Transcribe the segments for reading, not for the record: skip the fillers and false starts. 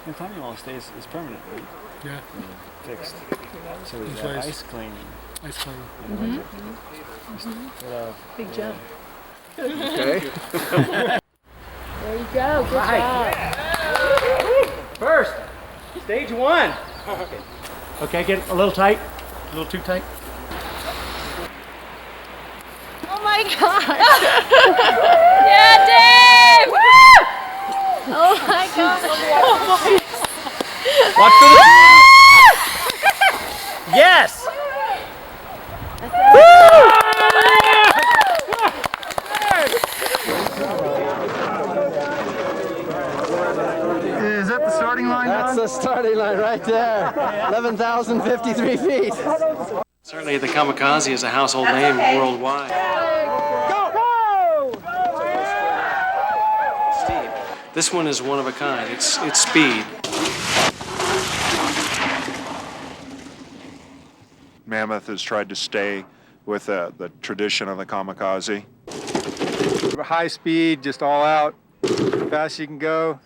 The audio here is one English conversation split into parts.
The climbing wall is permanent, right? Yeah. Fixed. So In there's place. ice climbing. Ice climbing. Big jump. Okay. There you go. Good job. First, stage one. Okay, get a little tight. A little too tight. Oh my God. Yeah, Dave! Oh my God. Watch for the... Yes! Is that the starting line? That's the starting line right there. 11,053 feet. Certainly the Kamikaze is a household name worldwide. This one is one of a kind. It's speed. Mammoth has tried to stay with the tradition of the Kamikaze. High speed, just all out, fast you can go.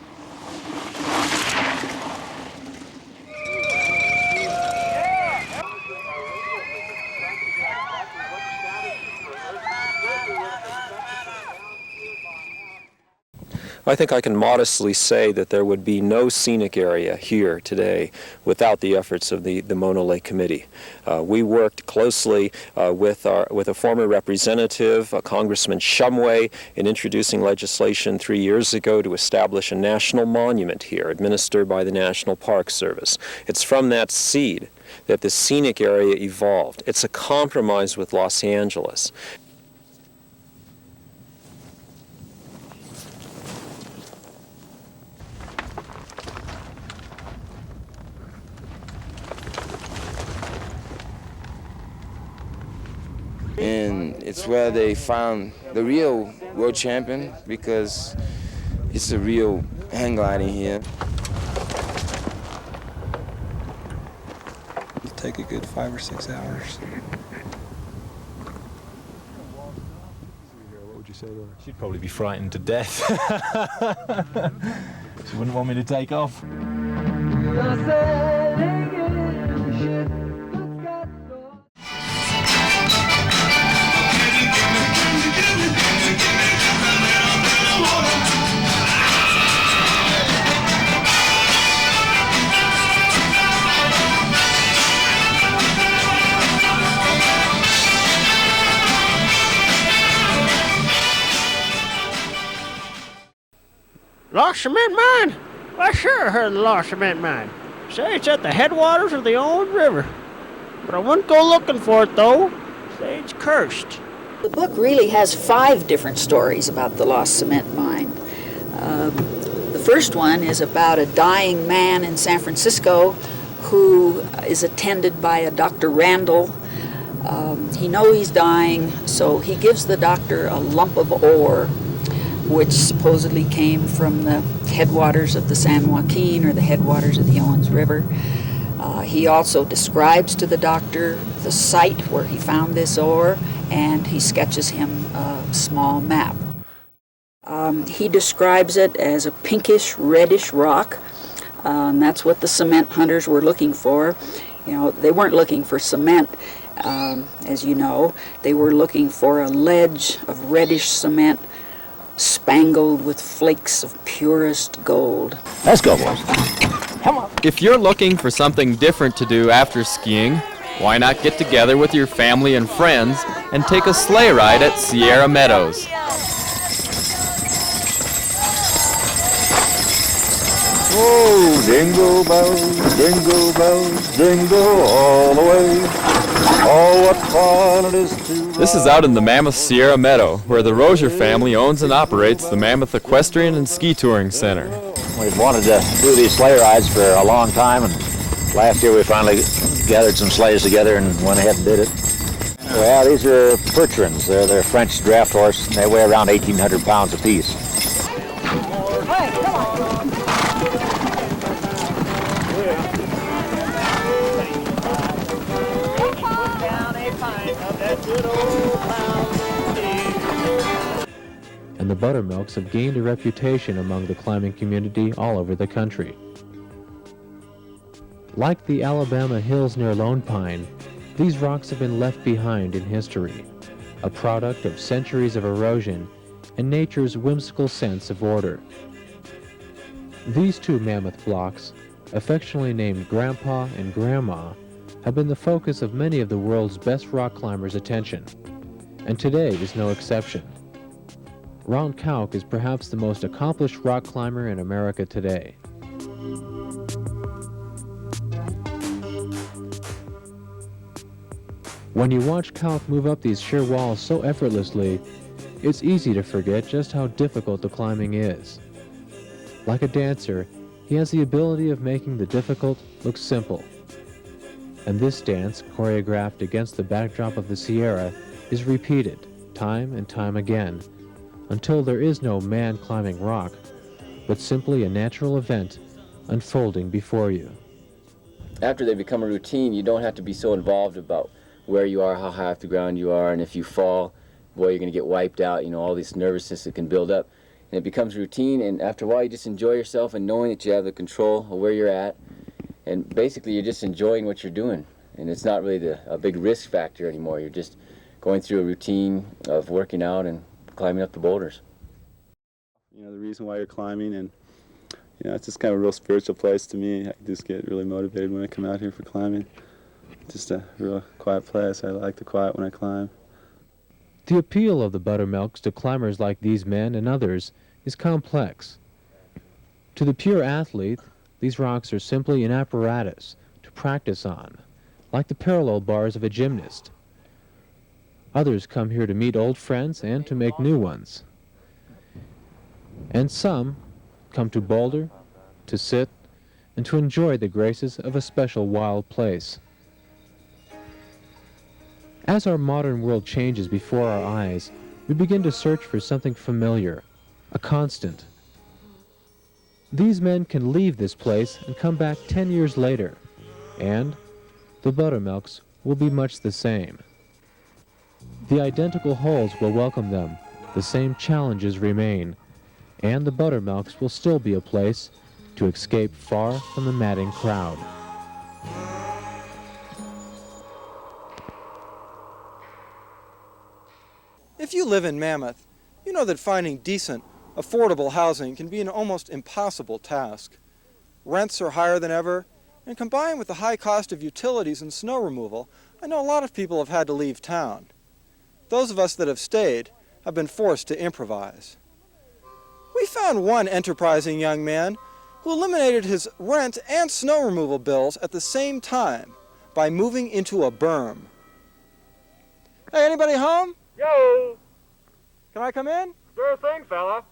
I think I can modestly say that there would be no scenic area here today without the efforts of the Mono Lake Committee. We worked closely with a former representative, Congressman Shumway, in introducing legislation 3 years ago to establish a national monument here, administered by the National Park Service. It's from that seed that the scenic area evolved. It's a compromise with Los Angeles. And it's where they found the real world champion, because it's a real hang gliding here. It'll take a good 5 or 6 hours. What would you say to her? She'd probably be frightened to death. She wouldn't want me to take off. Lost cement mine? Well, sure I heard of the lost cement mine. Say it's at the headwaters of the Owens River. But I wouldn't go looking for it, though. Say it's cursed. The book really has 5 different stories about the lost cement mine. The first one is about a dying man in San Francisco who is attended by a Dr. Randall. He knows he's dying, so he gives the doctor a lump of ore, which supposedly came from the headwaters of the San Joaquin or the headwaters of the Owens River. He also describes to the doctor the site where he found this ore, and he sketches him a small map. He describes it as a pinkish, reddish rock. And that's what the cement hunters were looking for. You know, they weren't looking for cement, as you know. They were looking for a ledge of reddish cement spangled with flakes of purest gold. Let's go, boys. Come on. If you're looking for something different to do after skiing, why not get together with your family and friends and take a sleigh ride at Sierra Meadows? Oh, jingle bells, jingle all the way. Oh, what fun it is to ride. This is out in the Mammoth Sierra Meadow, where the Roeser family owns and operates the Mammoth Equestrian and Ski Touring Center. We've wanted to do these sleigh rides for a long time, and last year we finally gathered some sleighs together and went ahead and did it. Well, these are Percherons. They're French draft horse, and they weigh around 1,800 pounds apiece. And the Buttermilks have gained a reputation among the climbing community all over the country. Like the Alabama hills near Lone Pine, these rocks have been left behind in history, a product of centuries of erosion and nature's whimsical sense of order. These two mammoth blocks, affectionately named Grandpa and Grandma, have been the focus of many of the world's best rock climbers' attention, and today is no exception. Ron Kauk is perhaps the most accomplished rock climber in America today. When you watch Kauk move up these sheer walls so effortlessly, it's easy to forget just how difficult the climbing is. Like a dancer, he has the ability of making the difficult look simple. And this dance, choreographed against the backdrop of the Sierra, is repeated time and time again, until there is no man climbing rock, but simply a natural event unfolding before you. After they become a routine, you don't have to be so involved about where you are, how high off the ground you are, and if you fall, boy, you're going to get wiped out, you know, all this nervousness that can build up. And it becomes routine, and after a while you just enjoy yourself and knowing that you have the control of where you're at, and basically you're just enjoying what you're doing. And it's not really a big risk factor anymore. You're just going through a routine of working out and climbing up the boulders. You know, the reason why you're climbing, and you know, it's just kind of a real spiritual place to me. I just get really motivated when I come out here for climbing. Just a real quiet place. I like the quiet when I climb. The appeal of the Buttermilks to climbers like these men and others is complex. To the pure athlete, these rocks are simply an apparatus to practice on, like the parallel bars of a gymnast. Others come here to meet old friends and to make new ones. And some come to boulder, to sit, and to enjoy the graces of a special wild place. As our modern world changes before our eyes, we begin to search for something familiar, a constant. These men can leave this place and come back 10 years later, and the Buttermilks will be much the same. The identical holes will welcome them, the same challenges remain, and the Buttermilks will still be a place to escape far from the madding crowd. If you live in Mammoth, you know that finding decent, affordable housing can be an almost impossible task. Rents are higher than ever, and combined with the high cost of utilities and snow removal, I know a lot of people have had to leave town. Those of us that have stayed have been forced to improvise. We found one enterprising young man who eliminated his rent and snow removal bills at the same time by moving into a berm. Hey, anybody home? Yo! Can I come in? Sure thing, fella.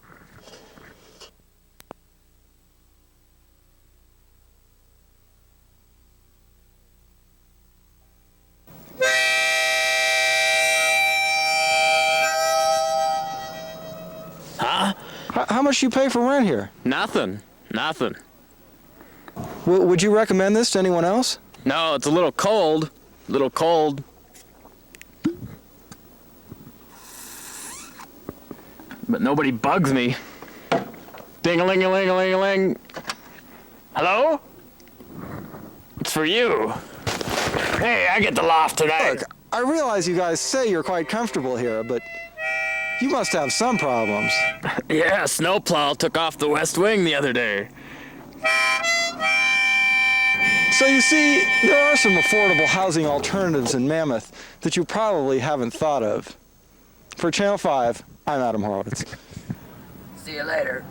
Huh? How much do you pay for rent here? Nothing. Would you recommend this to anyone else? No, it's a little cold. But nobody bugs me. Ding-a-ling-a-ling-a-ling-a-ling. Hello? It's for you. Hey, I get the loft tonight. Look, I realize you guys say you're quite comfortable here, but you must have some problems. Yeah, snowplow took off the west wing the other day. So you see, there are some affordable housing alternatives in Mammoth that you probably haven't thought of. For Channel 5, I'm Adam Horowitz. See you later.